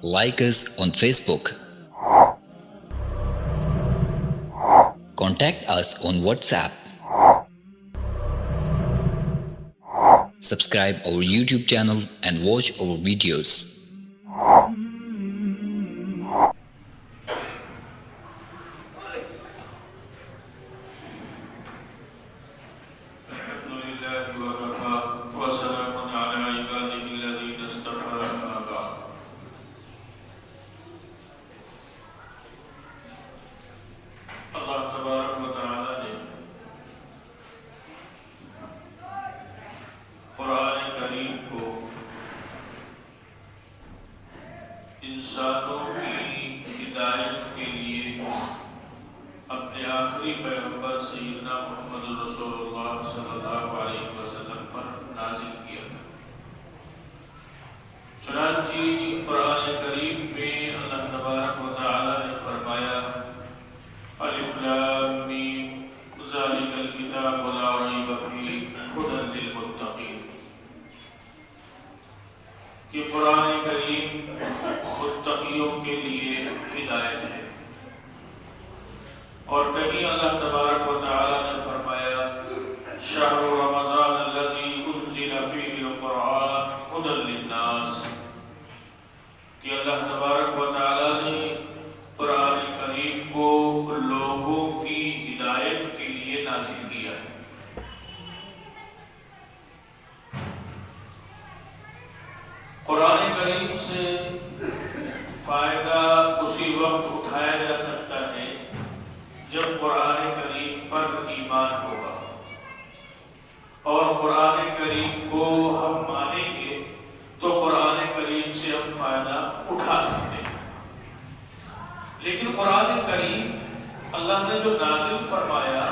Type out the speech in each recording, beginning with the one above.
Like us on Facebook. Contact us on WhatsApp. Subscribe our YouTube channel and watch our videos. انسانوں کی ہدایت کے لیے اپنے آخری پیغمبر سیدنا محمد رسول اللہ صلی اللہ علیہ وسلم پر نازل کیا تھا۔ چنانچہ قرآن کریم میں اللہ تبارک و تعالی نے فرمایا الف لام میم ذالک الکتاب لا ریب فیہ ھدی للمتقین کہ قرآن کریم متقیوں کے لیے ہدایت ہے۔ اور کہیں اللہ تبارک و تعالی نے فرمایا شہر رمضان الذی انزل فیہ القرآن ھدی للناس کہ اللہ تبارک و تعالی نے قرآن کریم کو لوگوں کی ہدایت کے لیے نازل کیا ہے۔ قرآن کریم سے فائدہ اسی وقت اٹھایا جا سکتا ہے جب قرآن کریم پر ایمان ہوگا، اور قرآن کریم کو ہم مانیں گے تو قرآن کریم سے ہم فائدہ اٹھا سکتے ہیں۔ لیکن قرآن کریم اللہ نے جو نازل فرمایا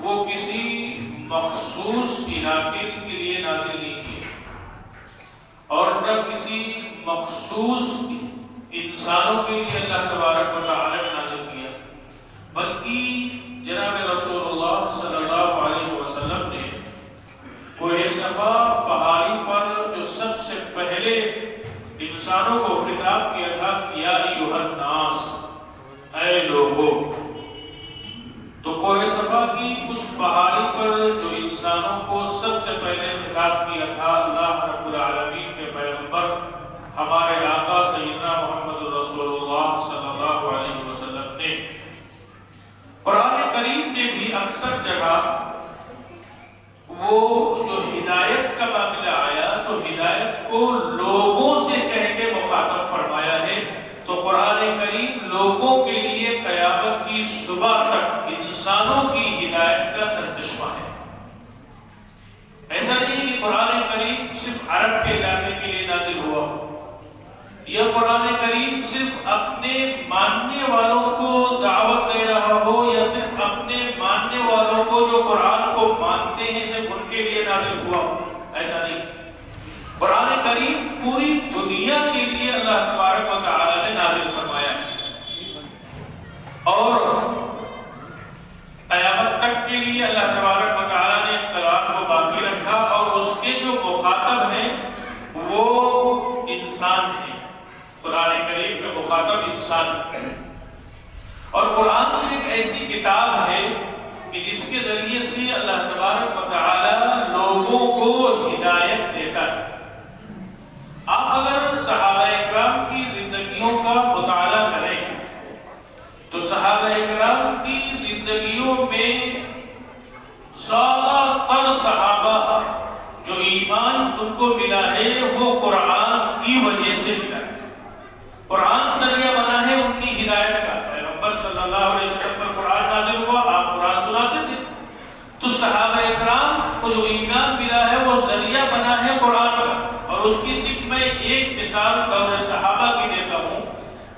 وہ کسی مخصوص علاقے کے لیے نازل نہیں کیا، اور نہ کسی مخصوص انسانوں کے لیے اللہ تبارک و تعالی نے نازل کیا، بلکہ جناب رسول اللہ صلی اللہ علیہ وسلم نے کوہ صفا پہاڑی پر جو سب سے پہلے انسانوں کو خطاب کیا تھا یا ایھا الناس، اے لوگوں، تو کوہ صفا کی اس پہاڑی پر جو انسانوں کو سب سے پہلے خطاب کیا تھا اللہ رب العالمین کے پیغمبر ہمارے آقا سیدنا محمد رسول اللہ صلی اللہ علیہ وسلم نے۔ قرآن کریم نے بھی اکثر جگہ وہ جو ہدایت کا معاملہ آیا تو ہدایت کو لوگوں سے کہہ کے مخاطب فرمایا ہے، تو قرآن کریم لوگوں کے لیے قیامت کی صبح تک انسانوں کی ہدایت کا سرچشمہ ہے۔ ایسا نہیں کہ قرآن کریم صرف عرب کے علاقے کے لیے نازل ہوا ہو، یہ قرآن کریم صرف اپنے ماننے والوں کو دعوت دے رہا ہو، یا صرف اپنے ماننے والوں کو جو قرآن کو مانتے ہیں صرف ان کے لیے نازل ہوا ہو، ایسا نہیں۔ قرآن کریم پوری دنیا کے لیے اللہ تبارک و تعالی نے نازل فرمایا ہے، اور قیامت تک کے لیے اللہ تبارک و تعالی نے قرآن کو باقی رکھا، اور اس کے جو مخاطب ہیں وہ انسان ہیں۔ قرآن کریم کا مخاطب انسان ہے، اور قرآن ایک ایسی کتاب ہے کہ جس کے ذریعے سے اللہ تبارک و تعالی لوگوں کو ہدایت دیتا ہے۔ آپ اگر صحابہ اکرام کی زندگیوں کا مطالعہ کریں تو صحابہ اکرام کی زندگیوں میں زیادہ تر صحابہ جو ایمان ان کو ملا ہے وہ قرآن کی وجہ سے ملا ہے۔ قرآن ذریعہ بنا ہے ان کی ہدایت کا۔ پیغمبر صلی اللہ علیہ وسلم پر قرآن نازل ہوا، آپ قرآن سناتے تھے، تو صحابہ اکرام کو جو ایمان ملا ہے وہ ذریعہ بنا ہے قرآن کا۔ اور اس کی صرف میں ایک مثال دور صحابہ کی دیتا ہوں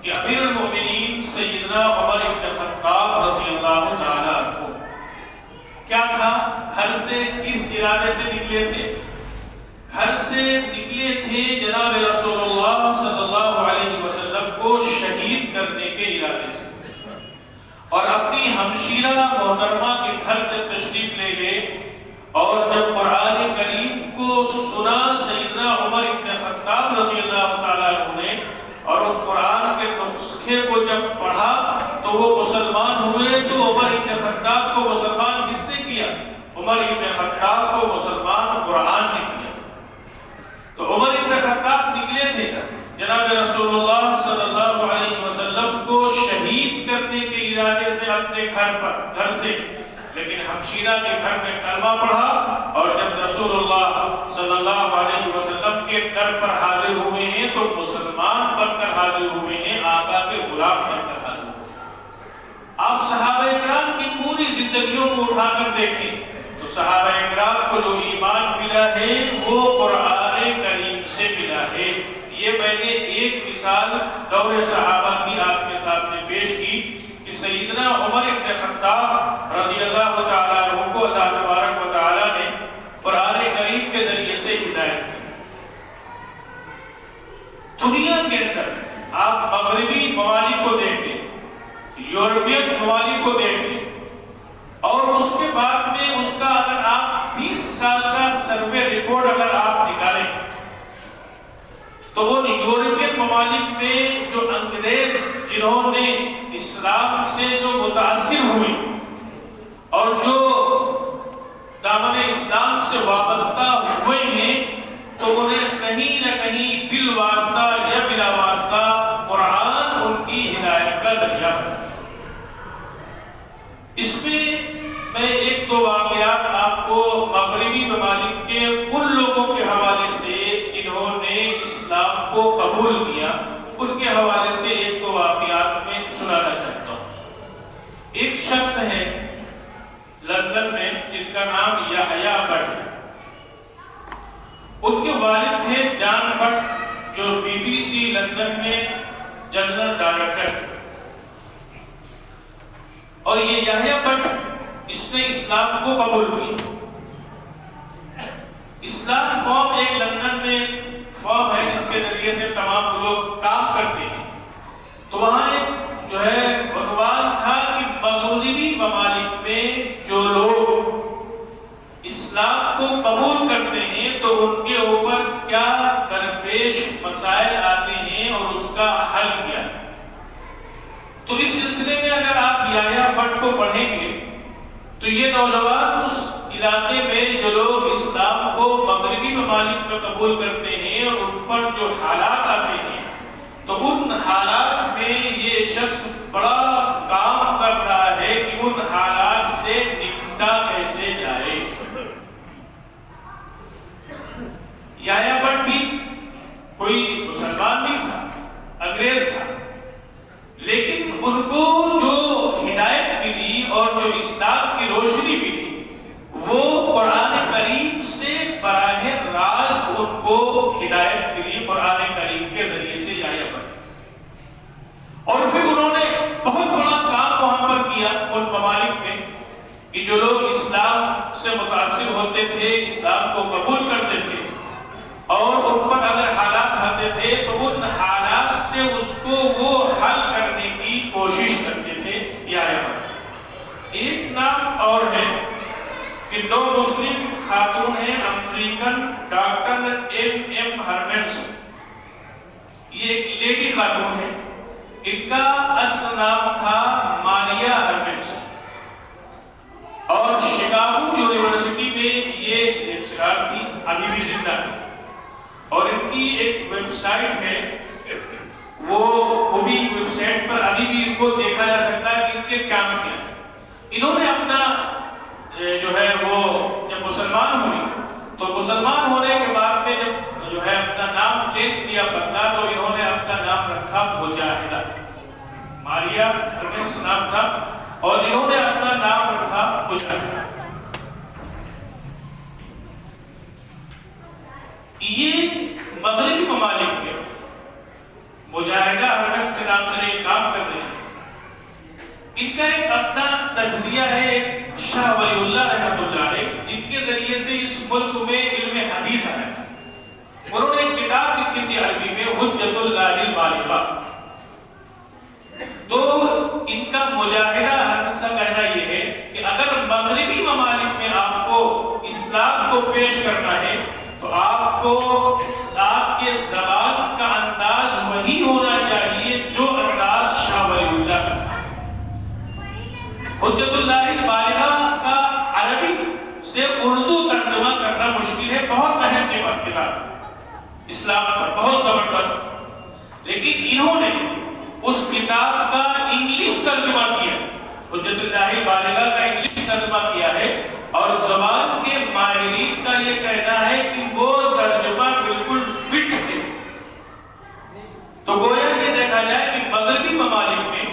کہ امیر المؤمنین سیدنا عمر بن خطاب رضی اللہ تعالیٰ عنہ کیا تھا، گھر سے کس ارادے سے نکلے تھے؟ گھر سے نکلے تھے جناب رسول اللہ صلی اللہ علیہ وسلم کو شہید کرنے کے ارادے سے، اور اپنی ہمشیرہ محترمہ کے گھر جب تشریف لے گئے، اور جب قرآن کریم کو سنا سیدنا عمر بن خطاب رضی اللہ تعالیٰ عنہ نے، کے گھر سے، لیکن حبشیرہ کے گھر میں کلمہ پڑھا، اور جب رسول اللہ صلی اللہ علیہ وسلم کے در پر حاضر ہوئے ہیں تو مسلمان بن کر حاضر ہوئے ہیں، آقا کے غلام بن کر حاضر ہوئے ہیں۔ آپ صحابہ اکرام کی پوری زندگیوں کو اٹھا کر دیکھیں تو صحابہ اکرام کو جو ایمان ملا ہے وہ قرآن کریم سے ملا ہے۔ یہ میں نے ایک مثال دور صحابہ کی آپ کے سامنے پیش کی کہ سیدنا عمر ابن خطاب رضی اللہ تعالیٰ عنہ کو اللہ تبارک و تعالیٰ نے قرآن کریم کے ذریعے سے ہدایت کی۔ دنیا کے اندر آپ مغربی ممالک کو دیکھ لیں، یورپین ممالک کو دیکھ لیں، اور اس کے بعد میں اس کا اگر آپ 20 سال کا سروے رپورٹ اگر آپ نکالیں تو وہ یورپین ممالک میں جو انگریز جنہوں نے اسلام سے جو متاثر ہوئے اور جو دامن اسلام سے وابستہ ہوئے ہیں تو انہیں کہیں نہ کہیں بالواسطہ یا بلا واسطہ قرآن ان کی ہدایت کا ذریعہ بنا۔ اس میں میں ایک دو واقعات آپ کو مغربی ممالک کے ان لوگوں کے حوالے سے جنہوں نے اسلام کو قبول کیا ان کے حوالے سے ایک دو واقعات میں سنانا چاہتا ہوں۔ ایک شخص ہے لندن میں جن کا نام یحییٰ بٹ ہے، ان کے والد تھے جان بٹ جو BBC لندن میں جنرل ڈائریکٹر تھے، اور یہ یحییٰ بٹ اس نے اسلام کو قبول کیا۔ اسلام فارم ایک لندن میں فارم ہے جس کے ذریعے سے تمام لوگ کام کرتے ہیں، تو وہاں ایک جو ہے عنوان تھا کہ مغربی ممالک میں جو لوگ اسلام کو قبول کرتے ہیں تو ان کے اوپر کیا درپیش مسائل آتے ہیں اور اس کا حل کیا ہے۔ تو اس سلسلے میں اگر آپ یحییٰ بٹ کو پڑھیں گے تو یہ نوجوان اس علاقے میں جو لوگ اسلام کو مغربی ممالک میں قبول کرتے ہیں اور ان پر جو حالات آتے ہیں تو ان حالات میں یہ شخص بڑا کام کر رہا ہے کہ ان حالات سے نمٹا کیسے جائے۔ یحییٰ بٹ بھی کوئی مسلمان نہیں تھا، انگریز تھا، لیکن ان کو جو ہدایت ملی اور جو اسلام کی روشنی ملی وہ قرآن کریم سے براہ راست ان کو ہدایت ملی، قرآن کریم کے ذریعے سے یحییٰ بٹ۔ اور پھر انہوں نے بہت بڑا کام وہاں پر کیا ان ممالک میں کہ جو لوگ اسلام سے متاثر ہوتے تھے، اسلام کو قبول کرتے تھے اور ان پر اگر حالات آتے تھے تو ان حالات سے اس کو وہ حل کرنے کی کوشش کرتے تھے یحییٰ بٹ۔ ایک نام اور ہے کہ دو مسلم خاتون ہیں، امریکن ڈاکٹر ایم ہرمنسن، یہ ایک لیڈی خاتون ہے، ان کا اصل نام تھا ماریا ہرمنسن، اور شکاگو یونیورسٹی میں یہ لیکچرار تھی، ابھی بھی زندہ ہے، اور ان کی ایک ویب سائٹ ہے، وہ بھی ویب سائٹ پر ابھی بھی ان کو دیکھا جا سکتا ہے کہ ان کے کام کیا ہے۔ انہوں نے اپنا جو ہے وہ جب مسلمان ہوئی تو مسلمان ہونے کے بعد میں جب جو ہے اپنا نام چینج کیا بدلا تو انہوں نے اپنا نام رکھا مجاہدہ، ماریا ہرمنسن نام تھا، اور انہوں نے اپنا نام رکھا مجاہدہ۔ یہ مغربی ممالک میں مجاہدہ ہرمنسن کے نام سے یہ کام کر رہے ہیں۔ ان کا ایک اپنا تجزیہ ہے، ایک شاہ ولی اللہ رحمۃ اللہ علیہ، جن کے ذریعے سے اس ملک میں علم حدیث آیا تھا۔ انہوں نے ایک کتاب لکھی تھی عربی میں، حجت اللہ البالغہ۔ تو ان کا مجاہدہ ہرمنسن کا کہنا یہ ہے کہ اگر مغربی ممالک میں آپ کو اسلام کو پیش کرنا ہے تو آپ کو آپ کے زبان کا انداز وہی ہونا چاہیے جو انداز شاہ ولی اللہ کا تھا۔ حجت اللہ البالغہ کا عربی سے اردو ترجمہ کرنا مشکل ہے، بہت اہم کتاب اسلام پر، بہت زبردست، لیکن انہوں نے اس کتاب کا انگلش ترجمہ کیا۔ حجت اللہ بالغہ کا انگلش ترجمہ کیا ہے، اور زبان کے ماہرین کا یہ کہنا ہے کہ وہ ترجمہ بالکل فٹ ہے۔ تو گویا یہ دیکھا جائے کہ مغربی ممالک میں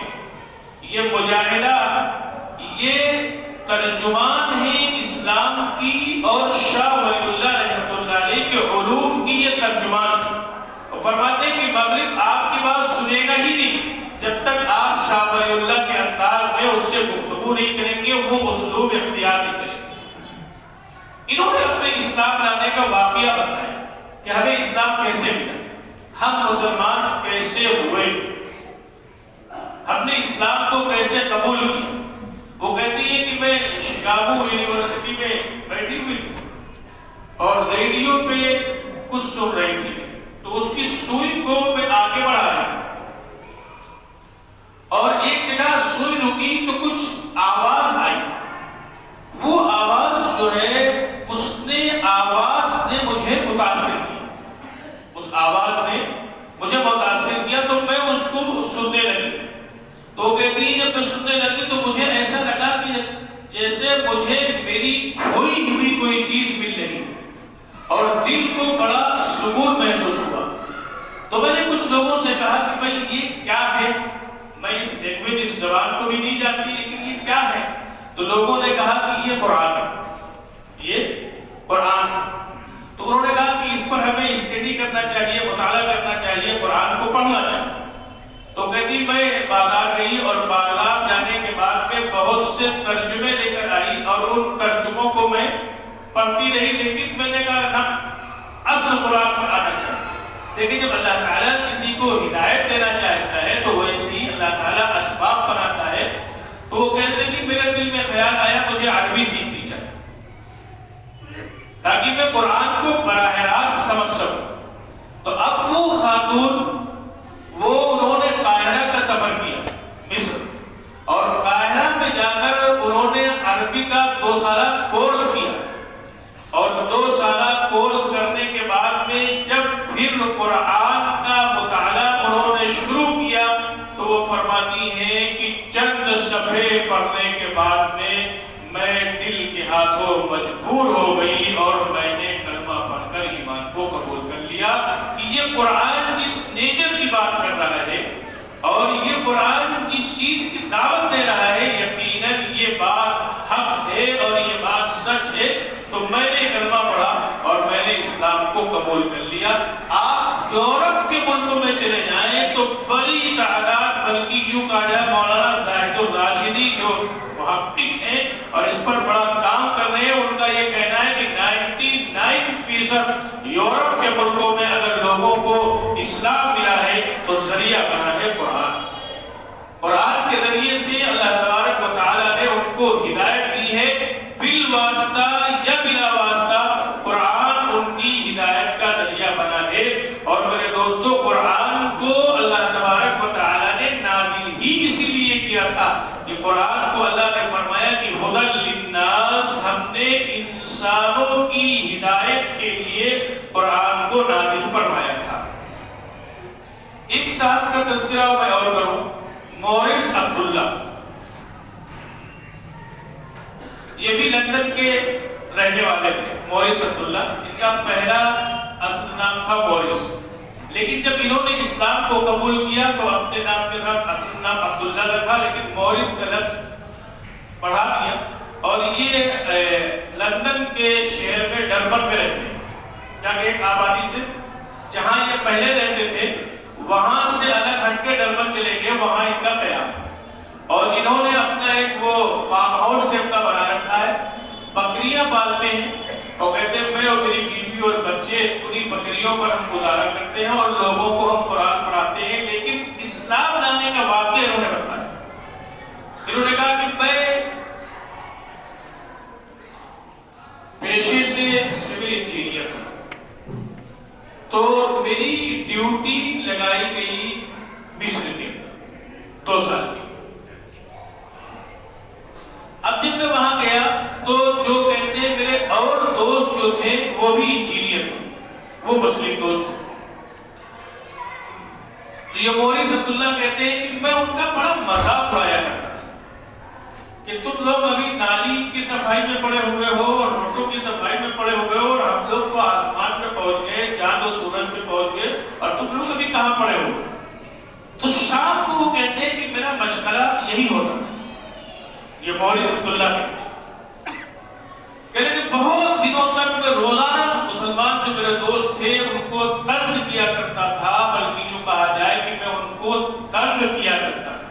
یہ مجاہدہ، یہ ترجمان ہیں اسلام کی اور شاہ ولی اللہ رحمۃ اللہ علیہ کے علوم کی یہ ترجمان ہیں۔ اور فرماتے ہیں کہ مغرب آپ کی بات سنے گا ہی نہیں جب تک آپ شاہ ولی اللہ کے انداز میں اس سے گفتگو نہیں کریں گے، وہ اسلوب اختیار نہیں کریں گے۔ انہوں نے اپنے اسلام لانے کا واقعہ بتایا کہ ہمیں اسلام کیسے ملا، ہم مسلمان کیسے ہوئے، ہم نے اسلام کو کیسے قبول کیا۔ وہ کہتی ہے کہ میں شکاگو یونیورسٹی میں بیٹھی ہوئی تھی اور ریڈیو پہ کچھ سن رہی تھی، تو اس کی سوئی کو میں آگے بڑھا رہی تھی اور ایک جگہ سوئی رکی تو کچھ آواز آئی۔ وہ آواز جو ہے، آواز نے مجھے متاثر کیا، اس آواز نے مجھے متاثر کیا تو میں اس کو سننے لگی۔ تو کہتی ہے جب میں سننے لگی تو مجھے ایسا لگا کہ جیسے مجھے میری کھوئی ہوئی کوئی چیز مل رہی اور دل کو بڑا سکون محسوس ہوا۔ تو میں نے کچھ لوگوں سے کہا کہ بھائی یہ کیا ہے، میں اس لینگویج اس زبان کو بھی نہیں جانتی لیکن یہ کیا ہے؟ تو لوگوں نے کہا کہ یہ قرآن ہے، یہ قرآن ہے۔ تو انہوں نے کہا کہ اس پر ہمیں اسٹڈی کرنا چاہیے، مطالعہ کرنا چاہیے، قرآن کو پڑھنا چاہیے۔ تو کہتی میں بازار گئی اور بازار جانے کے بعد میں بہت سے ترجمے لے کر آئی اور ان ترجموں کو میں پڑھتی رہی، لیکن میں نے کہا نہ، اصل قرآن پر آنا چاہیے۔ لیکن جب اللہ تعالیٰ کسی کو ہدایت دینا چاہتا ہے تو ویسے ہی اللہ تعالیٰ اسباب بناتا ہے۔ تو وہ کہتے ہیں کہ میرے دل میں خیال آیا مجھے عربی سیکھنی چاہیے تاکہ میں قرآن کو براہ راست سمجھ سکوں۔ تو اب وہ خاتون انہوں نے قاہرہ کا سفر کیا، مصر، اور قاہرہ میں جا کر انہوں نے عربی کا 2 سالہ کورس کیا، اور 2 سالہ کورس کرنے کے بعد میں جب پھر قرآن کا مطالعہ انہوں نے شروع کیا تو وہ فرماتی ہیں کہ چند صفحے پڑھنے کے بعد میں دل کے ہاتھوں مجبور ہو گئی اور میں نے کلمہ پڑھ کر ایمان کو قبول کر لیا کہ یہ قرآن جس نیچر کی بات کر رہا ہے اور یہ قرآن جس چیز کی دعوت دے رہا ہے، یقیناً یہ بات حق ہے اور یہ بات سچ ہے۔ تو میں نے کلمہ پڑھا اور میں نے اسلام کو قبول کر لیا۔ آپ یورپ کے ملکوں میں چلے جائیں تو بڑی تعداد، بلکہ یوں کہا جائے مولانا زاہد الراشدی جو محقق ہیں اور اس پر بڑا کام کر رہے ہیں، ان کا یہ کہنا ہے کہ 99% یورپ کے ملکوں میں اگر لوگوں کو اسلام ملا ہے تو ذریعہ بنا ہے قرآن۔ قرآن کے ذریعے سے اللہ تبارک و تعالیٰ نے ان کو ہدایت دی ہے، بالواسطہ یا بلا واسطہ قرآن ان کی ہدایت کا ذریعہ بنا ہے۔ اور میرے دوستو، قرآن کو اللہ تبارک و تعالیٰ نے نازل ہی اسی لیے کیا تھا کہ قرآن کو اللہ نے فرمایا کہ ہدی للناس، ہم نے انسانوں کی ہدایت کے لیے قرآن کو نازل فرمایا تھا۔ ایک صاحب کا تذکرہ میں اور کروں، مورس عبداللہ، یہ بھی لندن کے رہنے والے تھے۔ مورس عبداللہ، ان کا پہلا اصل نام تھا مورس، لیکن جب انہوں نے اسلام کو قبول کیا تو اپنے نام کے ساتھ اصل نام عبداللہ رکھا، لیکن مورس کا لفظ بڑھا دیا۔ اور یہ لندن کے شہر میں ڈربن میں رہتے ہیں، جہاں ایک آبادی سے جہاں یہ پہلے رہتے تھے وہاں سے الگ ہٹ کے ڈربن چلے گئے، وہاں ان کا قیام، اور انہوں نے اپنا ایک وہ فارم ہاؤس ٹائپ کا بنا رکھا ہے، بکریاں پالتے ہیں اور کہتے ہیں میں اور میری بیوی اور بچے انہی بکریوں پر ہم گزارا کرتے ہیں اور لوگوں کو ہم قرآن پڑھاتے ہیں۔ لیکن اسلام لانے کا واقعہ انہوں نے بتایا، انہوں نے کہا کہ میں پیشے سے سول انجینئر تھا، تو میری ڈیوٹی لگائی گئی مصر میں 2 سال کی۔ اب جب میں وہاں گیا تو جو کہتے ہیں میرے اور دوست جو تھے وہ بھی انجینئر تھے، وہ مسلم دوست تھے۔ تو یہ مورس عبداللہ کہتے ہیں کہ میں ان کا بڑا مذاق اڑایا کرتا تھا کہ تم لوگ ابھی نالی کی صفائی میں پڑے ہوئے ہو اور روڈوں کی صفائی میں پڑے ہوئے ہو، اور ہم لوگ کو آسمان میں پہنچ گئے، چاند و سورج میں پہنچ گئے، اور تم لوگ ابھی کہاں پڑے ہو؟ تو شام کو وہ کہتے ہیں کہ میرا مشغلہ یہی ہوتا تھا. یہ مورث عبداللہ کہتے ہیں کہ بہت دنوں تک میں روزانہ مسلمان جو میرے دوست تھے ان کو طنز کیا کرتا تھا، بلکہ یوں کہا جائے کہ میں ان کو تنگ کیا کرتا تھا.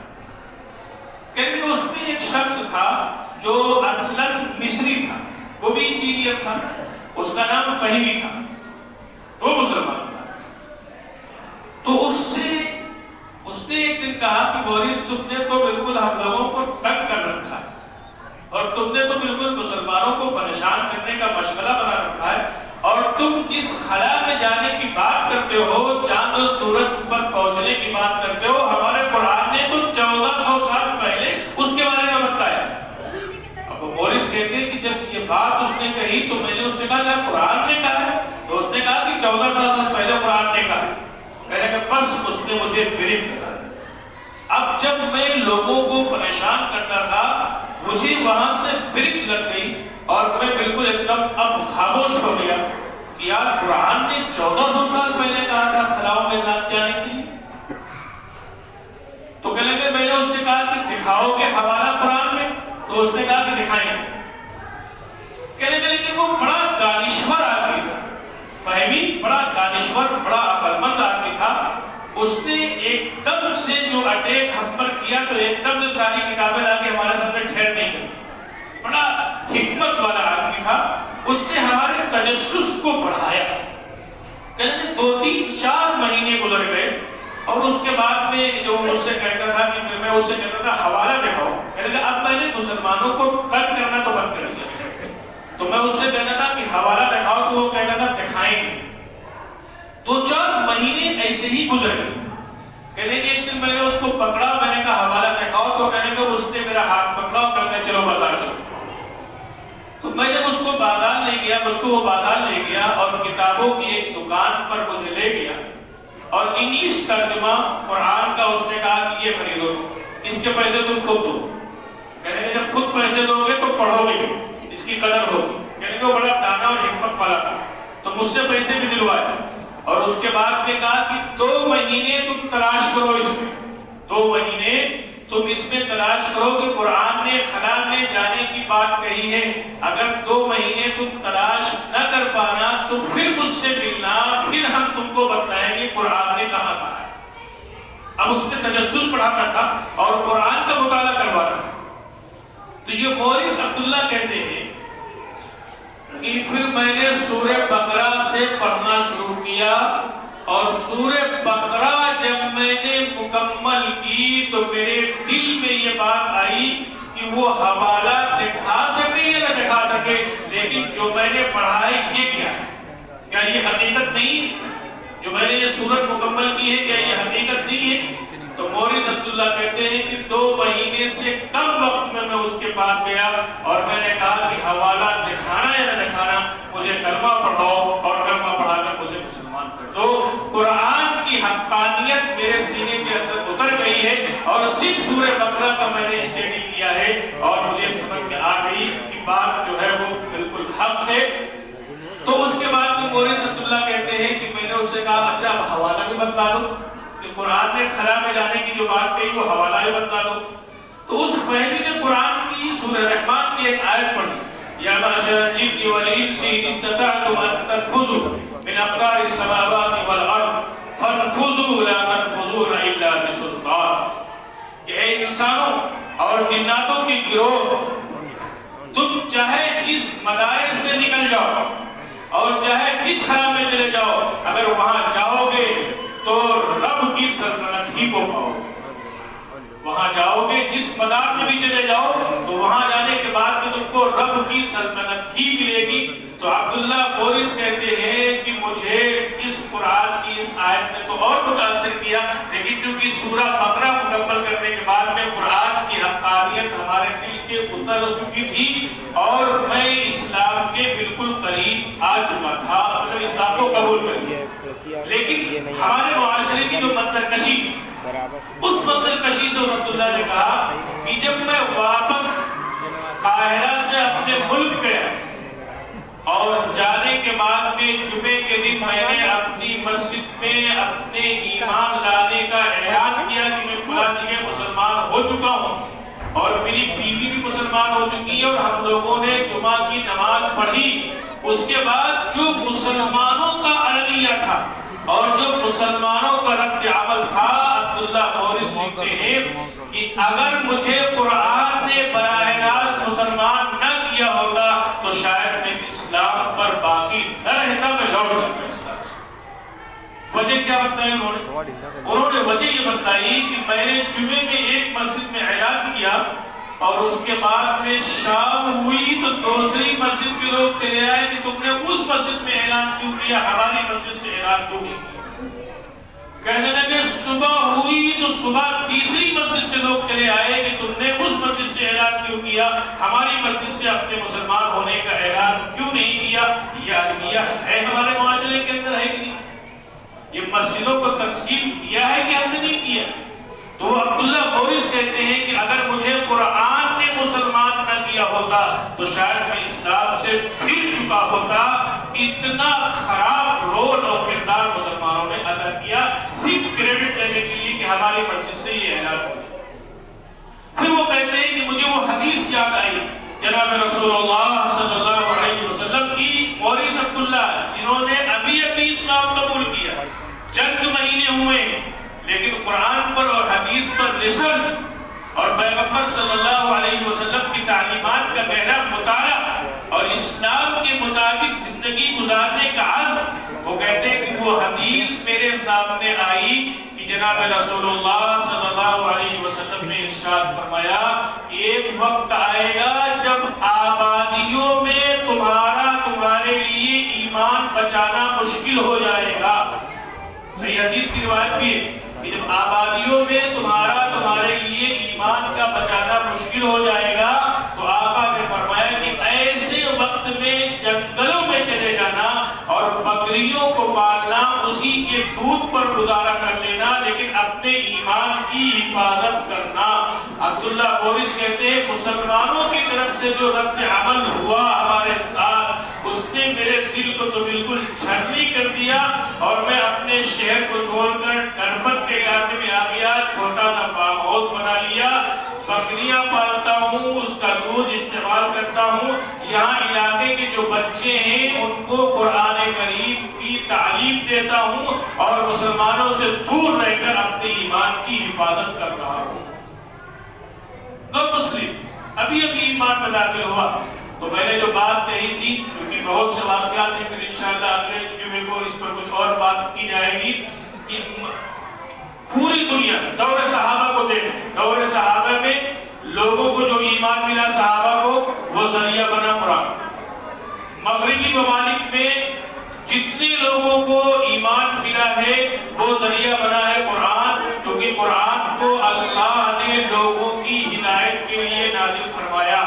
کہتے ہیں اس میں ایک شخص تھا جو اصلاً مصری تھا، وہ بھی انجینئر تھا، اس کا نام فہمی تھا، وہ مسلمان تھا. تو اس نے ایک دن کہا کہ مورث تم نے تو بالکل ہم لوگوں کو تنگ کر رکھا ہے، اور تم نے تو بالکل مسلمانوں کو پریشان کرنے کا مشغلہ بنا رکھا ہے، اور تم جس خلا میں جانے کی بات کرتے ہو، چاند و سورج پر پہنچنے کی بات کرتے ہو، ہمارے قرآن نے تو 1400 سال پہلے اس کے بارے میں بتایا. اب مورث کہتے ہیں کہ جب یہ بات اس نے کہی تو میں نے اس سے کہا کہ قرآن نے کہا ہے، تو اس نے کہا کہ 1400 سال پہلے قرآن نے کہا. کہنے کہ بس اس نے مجھے بریک کر. اب جب میں لوگوں کو پریشان کرتا تھا مجھے وہاں سے بریک لگ گئی، اور میں بالکل ایک دم اب خاموش ہو گیا کہ یار قرآن نے 1400 سال پہلے کہا تھا خلاؤں میں ذات جانے کے لیے. تو کہنے کہ میں نے اس سے کہا کہ دکھاؤ گے حوالہ قرآن میں؟ تو اس نے کہا کہ دکھائیں گے. کہنے کہ لیکن وہ بڑا دانشور آدمی تھا، فہمی بڑا دانشور بڑا عقل مند آدمی تھا. اس نے ایک دم سے جو اٹیک ہم پر کیا تو ایک دم سے ساری کتابیں لا کے ہمارے سامنے ٹھہر نہیں گئی. بڑا حکمت والا آدمی تھا. اس نے ہمارے تجسس کو بڑھایا. کہتے 2-3-4 مہینے گزر گئے، اور اس کے بعد میں جو مجھ سے کہتا تھا کہ میں اس سے کہتا تھا حوالہ دکھاؤ. کہتے کہ اب میں نے مسلمانوں کو تنگ کرنا تو بند کر دیا. تو میں اس سے کہتا تھا کہ حوالہ دکھاؤ، تو وہ کہتا تھا دکھائیں گے. 2-4 مہینے ایسے ہی گزر گئے. کہنے کہ ایک دن میں نے اس کو پکڑا، میں نے کہا حوالہ دکھاؤ، تو کہنے کہ اس نے میرا ہاتھ پکڑا اور کہنے چلو بازار چلو. تو میں جب اس کو بازار لے گیا، مجھ کو وہ بازار لے گیا اور کتابوں کی ایک دکان پر مجھے لے گیا، اور انگلش ترجمہ قرآن کا اس نے کہا کہ یہ خریدو، اس کے پیسے تم خود دو. کہنے کہ جب خود پیسے دو گے تو پڑھو گے، اس کی قدر ہوگی. کہنے کہ وہ بڑا دانا اور حکمت والا تھا، تو مجھ سے پیسے بھی دلوائے. اور اس کے بعد میں کہا کہ 2 مہینے تم تلاش کرو، اس میں 2 مہینے تم اس میں تلاش کرو کہ قرآن نے خلا میں جانے کی بات کہی ہے. اگر 2 مہینے تم تلاش نہ کر پانا تو پھر مجھ سے ملنا، پھر ہم تم کو بتائیں گے قرآن نے کہاں کہا ہے. اب اس نے تجسس پڑھانا تھا اور قرآن کا مطالعہ کروانا تھا. تو یہ مورث عبداللہ کہتے ہیں کہ پھر میں نے سورہ بقرہ سے پڑھنا شروع کیا، اور سورہ بقرہ جب میں نے مکمل کی تو میرے دل میں یہ بات آئی کہ وہ حوالہ دکھا سکے یا نہ دکھا سکے، لیکن جو میں نے پڑھا ہے یہ کیا ہے؟ کیا یہ حقیقت نہیں؟ جو میں نے یہ سورت مکمل کی ہے کیا یہ حقیقت نہیں ہے؟ تو مورث عبداللہ کہتے ہیں کہ 2 مہینے سے کم وقت میں اس کے پاس گیا اور میں نے کہا کہ حوالہ دکھانا یا نہ دکھانا، مجھے کلمہ پڑھاؤ اور کلمہ پڑھا کر مجھے مسلمان کر دو. قرآن کی حقانیت میرے سینے کے اندر اتر گئی ہے، اور صرف سورہ بقرہ کا میں نے اسٹڈی کیا ہے اور مجھے سمجھ میں آ گئی کہ بات جو ہے وہ بالکل حق ہے. تو اس کے بعد میں مورث عبداللہ کہتے ہیں کہ میں نے اس سے کہا اچھا اب حوالہ بھی بتلا دو، کہ قرآن نے خلا میں جانے کی جو بات کہی وہ حوالہ بھی بتلا دو. تو اس فہمی نے قرآن کی سورہ رحمان کی ایک آیت پڑھی، یا معشر الجن والانس ان استطعتم ان تنفذوا من اقطار السماوات والارض فانفذوا لا تنفذون الا بسلطان. کہ اے انسانوں اور جناتوں کی گروہ، تم چاہے جس مدائر سے نکل جاؤ اور چاہے جس خلا میں چلے جاؤ، اگر وہاں جاؤ گے تو رب کی سلطنت ہی کو پاؤ گے. وہاں جاؤ گے جس مدار میں بھی چلے جاؤ تو وہاں جانے کے بعد میں تم کو رب کی سلطنت ہی ملے گی. تو عبداللہ مورث کہتے ہیں کہ مجھے اس قرآن کی اس آیت نے تو اور متاثر کیا، لیکن چونکہ سورہ بقرہ مکمل کرنے کے بعد میں قرآن کی حقانیت ہمارے دل کے اتر چکی تھی اور میں اسلام کے بالکل قریب آ چکا تھا، مطلب اسلام کو قبول کر لیا. لیکن ہمارے معاشرے کی جو منظر کشی، اس منظر کشی سے عبداللہ نے کہا کہ جب میں واپس قاہرہ سے اپنے ملک گیا اور جانے کے بعد میں جمعے کے دن میں نے اپنی مسجد میں اپنے ایمان لانے کا اعلان کیا کہ میں فلاں جگہ مسلمان ہو چکا ہوں اور میری بیوی بھی مسلمان ہو چکی ہے اور ہم لوگوں نے جمعہ کی نماز پڑھی. اس کے بعد جو مسلمانوں کا عربیہ تھا اور جو مسلمانوں کا رد عمل تھا، عبداللہ مورث لکھتے ہیں کہ اگر مجھے قرآن نے براہ راست مسلمان نہ کیا ہوتا تو شاید میں اسلام پر باقی نہ رہتا، میں لوٹ جاتا اسلام سے. وجہ کیا بتائی انہوں نے وجہ یہ بتائی کہ میں نے جمعے میں ایک مسجد میں اعلان کیا اور اس کے بعد میں شام ہوئی تو دوسری مسجد کے لوگ چلے آئے کہ تم نے اس مسجد میں اعلان کیوں کیا، ہماری مسجد سے اعلان کیوں نہیں کیا. کہنے لگے صبح ہوئی تو صبح تیسری مسجد سے لوگ چلے آئے کہ تم نے اس مسجد سے اعلان کیوں کیا، ہماری مسجد سے اپنے مسلمان ہونے کا اعلان کیوں نہیں کیا. یہ عالمیہ ہے ہمارے معاشرے کے اندر، ہے کہ نہیں؟ یہ مسجدوں کو تقسیم کیا ہے کہ ہم نے نہیں کیا؟ تو عبداللہ مورث کہتے ہیں کہ اگر مجھے قرآن نے مسلمان نہ کیا ہوتا تو شاید میں اسلام سے پھر چکا ہوتا. اتنا خراب رول اور کردار مسلمانوں نے ادا کیا صرف کریڈٹ لینے کے لیے کہ ہماری مسجد سے یہ اعلان ہو جائے. پھر وہ کہتے ہیں کہ مجھے وہ حدیث یاد آئی جناب رسول اللہ صلی اللہ علیہ وسلم کی، مورث عبداللہ جنہوں نے ابھی اسلام قبول کیا، چند مہینے ہوئے لیکن قرآن پر اور حدیث پر ریسرچ اور پیغمبر صلی اللہ علیہ وسلم کی تعلیمات کا گہرا مطالعہ اور اسلام کے مطابق زندگی گزارنے کا عزم. وہ کہتے ہیں کہ وہ حدیث میرے سامنے آئی کہ جناب رسول اللہ صلی اللہ علیہ وسلم نے ارشاد فرمایا کہ ایک وقت آئے گا جب آبادیوں میں تمہارے لیے ایمان بچانا مشکل ہو جائے گا. صحیح حدیث کی روایت بھی ہے کہ جب آبادیوں میں تمہارے لیے ایمان کا بچانا مشکل ہو جائے گا تو آقا نے فرمایا کہ ایسے وقت میں جنگلوں میں چلے جانا اور بکریوں کو پالنا، اسی کے دودھ پر گزارا کر لینا، لیکن اپنے ایمان کی حفاظت کرنا. عبداللہ مورث کہتے ہیں مسلمانوں کی طرف سے جو رد عمل ہوا ہمارے ساتھ، اس نے میرے دل کو تو بالکل جھرنی کر دیا اور میں اپنے شہر کو چھوڑ کر ڈربت کے علاقے میں آ گیا، چھوٹا سا فارم ہاؤس بنا لیا، بکریاں پالتا ہوں، اس کا دودھ استعمال کرتا ہوں. یہاں علاقے کے جو بچے ہیں ان کو قرآن کریم کی تعلیم دیتا ہوں اور مسلمانوں سے دور رہ کر اپنے ایمان کی حفاظت کر رہا ہوں. نو مسلم ابھی ایمان میں داخل ہوا تو میں نے جو بات کہی تھی، کیونکہ بہت سے واقعات ہیں، پھر انشاءاللہ اگلے جمعے کو اس پر کچھ اور بات کی جائے گی کہ پوری دنیا دور صحابہ کو دیکھیں، دور صحابہ میں لوگوں کو جو ایمان ملا صحابہ کو، وہ ذریعہ بنا قرآن. مغربی ممالک میں جتنے لوگوں کو ایمان ملا ہے وہ ذریعہ بنا ہے قرآن، کیونکہ قرآن کو اللہ نے لوگوں کی ہدایت کے لیے نازل فرمایا.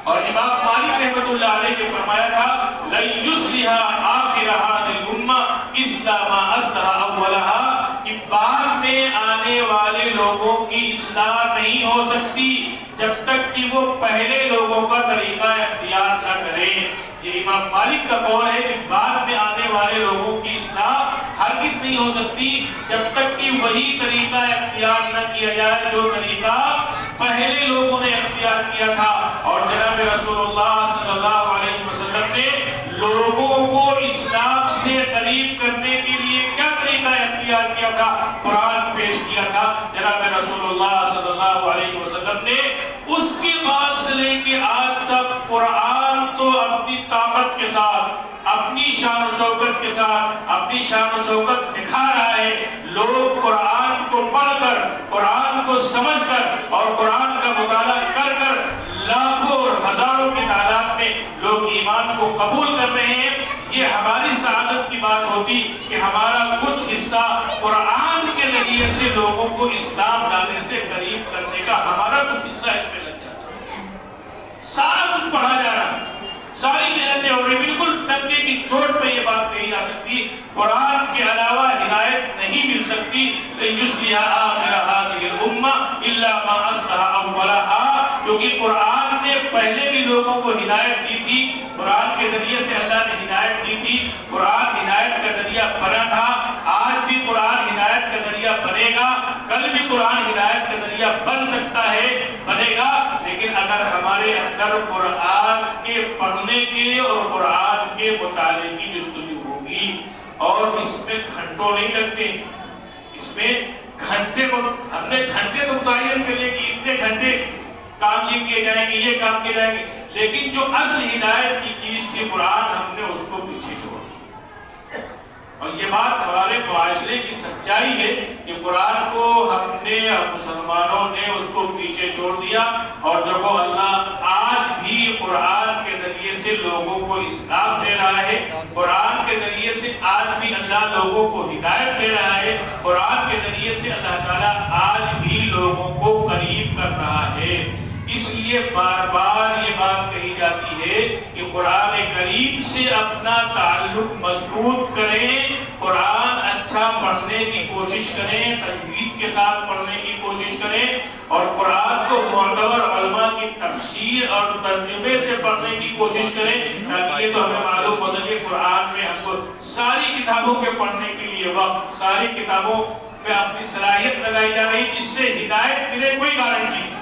اور امام مالک رحمۃ اللہ علیہ نے فرمایا تھا لَن يُصْلِحَ آخِرَ هَذِهِ الْأُمَّةِ إِلَّا مَا أَصْلَحَ أَوَّلَهَا، کہ بعد میں آنے والے لوگوں کی اصلاح نہیں ہو سکتی جب تک کہ وہ پہلے لوگوں کا طریقہ اختیار نہ کریں. یہ امام مالک کا قول ہے کہ بعد میں آنے والے لوگوں کی اصلاح ہرگز نہیں ہو سکتی جب تک کہ وہی طریقہ اختیار نہ کیا جائے جو طریقہ پہلے لوگوں نے اختیار کیا تھا. اور جناب رسول اللہ صلی اللہ علیہ وسلم نے لوگوں کو اسلام سے قریب کرنے کے لیے کیا طریقہ اختیار کیا تھا؟ قرآن پیش کیا تھا. جناب رسول اللہ صلی اللہ علیہ وسلم نے اس کے بعد سے لے کے آج تک قرآن تو اپنی طاقت کے ساتھ، اپنی شان و شوکت کے ساتھ اپنی شان و شوکت دکھا رہا ہے. لوگ قرآن کو پڑھ کر، قرآن کو سمجھ کر اور قرآن کا مطالعہ کر کر لاکھوں اور ہزاروں کی تعداد میں لوگ ایمان کو قبول کر رہے ہیں. یہ ہماری سعادت کی بات ہوتی کہ ہمارا کچھ حصہ قرآن کے ذریعے سے لوگوں کو اسلام لانے سے قریب کرنے کا ہمارا کچھ حصہ اس میں لگ جاتا. سارا کچھ پڑھا جا رہا ہے، ساری محنتیں ہو رہی، بالکل ٹنگے کی چوٹ پہ یہ بات کہی جا سکتی قرآن کے علاوہ ہدایت نہیں مل سکتی. لَن يُصْلِحَ آخِرَ هَذِهِ الْأُمَّةِ إِلَّا مَا أَصْلَحَ أَوَّلَهَا، کیونکہ قرآن نے پہلے بھی لوگوں کو ہدایت دی تھی، قرآن کے ذریعے سے اللہ نے ہدایت دی تھی، قرآن ہدایت کا ذریعہ بنا تھا، آج بھی قرآن ہدایت کا ذریعہ بنے گا، کل بھی قرآن ہدایت کا ذریعہ بن سکتا ہے، بنے گا۔ لیکن اگر ہمارے اندر قرآن کے پڑھنے کے اور قرآن کے مطالعے کی جستجو ہوگی، اور اس میں گھنٹوں نہیں لگتے، اس میں گھنٹے کو ہم نے گھنٹے تو متعین کر لیے کہ اتنے گھنٹے کام یہ کیے جائیں گے، یہ کام کیے جائیں گے، لیکن جو اصل ہدایت کی چیز تھی قرآن، ہم نے اس کو پیچھے چھوڑ دیا۔ اور یہ بات ہمارے معاشرے کی سچائی ہے کہ قرآن کو ہم نے، مسلمانوں نے اس کو پیچھے چھوڑ دیا۔ اور دیکھو اللہ آج بھی قرآن کے ذریعے سے لوگوں کو اسلام دے رہا ہے، قرآن کے ذریعے سے آج بھی اللہ لوگوں کو ہدایت دے رہا ہے، قرآن کے ذریعے سے اللہ تعالیٰ آج بھی لوگوں کو قریب کر رہا ہے۔ اس لیے بار بار یہ بات کہی جاتی ہے کہ قرآن کریم سے اپنا تعلق مضبوط کریں، قرآن اچھا پڑھنے کی کوشش کریں، تجوید کے ساتھ پڑھنے کی کوشش کریں، اور قرآن کو معتبر علماء کی تفسیر اور ترجمے سے پڑھنے کی کوشش کریں، تاکہ یہ تو ہمیں معلوم ہو سکے قرآن میں ہم کو ساری کتابوں کے پڑھنے کے لیے وقت، ساری کتابوں میں اپنی صلاحیت لگائی جا رہی جس سے ہدایت ملے، کوئی گارنٹی نہیں۔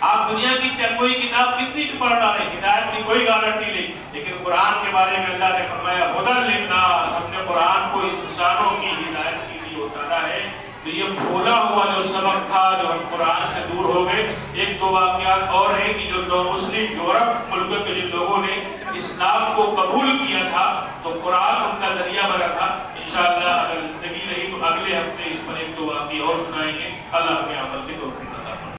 آپ دنیا کی کوئی کتاب کتنی بھی پڑھ رہے ہیں، ہدایت کی کوئی گارنٹی نہیں، لیکن قرآن کے بارے میں اللہ نے فرمایا ہدی للناس، ہم نے قرآن کو انسانوں کی ہدایت کے لیے اتارا ہے۔ تو یہ بھولا ہوا جو سبق تھا، جو ہم قرآن سے دور ہو گئے، ایک دو واقعات اور ہیں کہ جو نون مسلم یورپ ملکوں کے جن لوگوں نے اسلام کو قبول کیا تھا تو قرآن ان کا ذریعہ بنا تھا۔ انشاءاللہ اگر زندگی رہی تو اگلے ہفتے اس پر ایک دو واقعے اور سنائیں گے۔ اللہ ہمیں عمل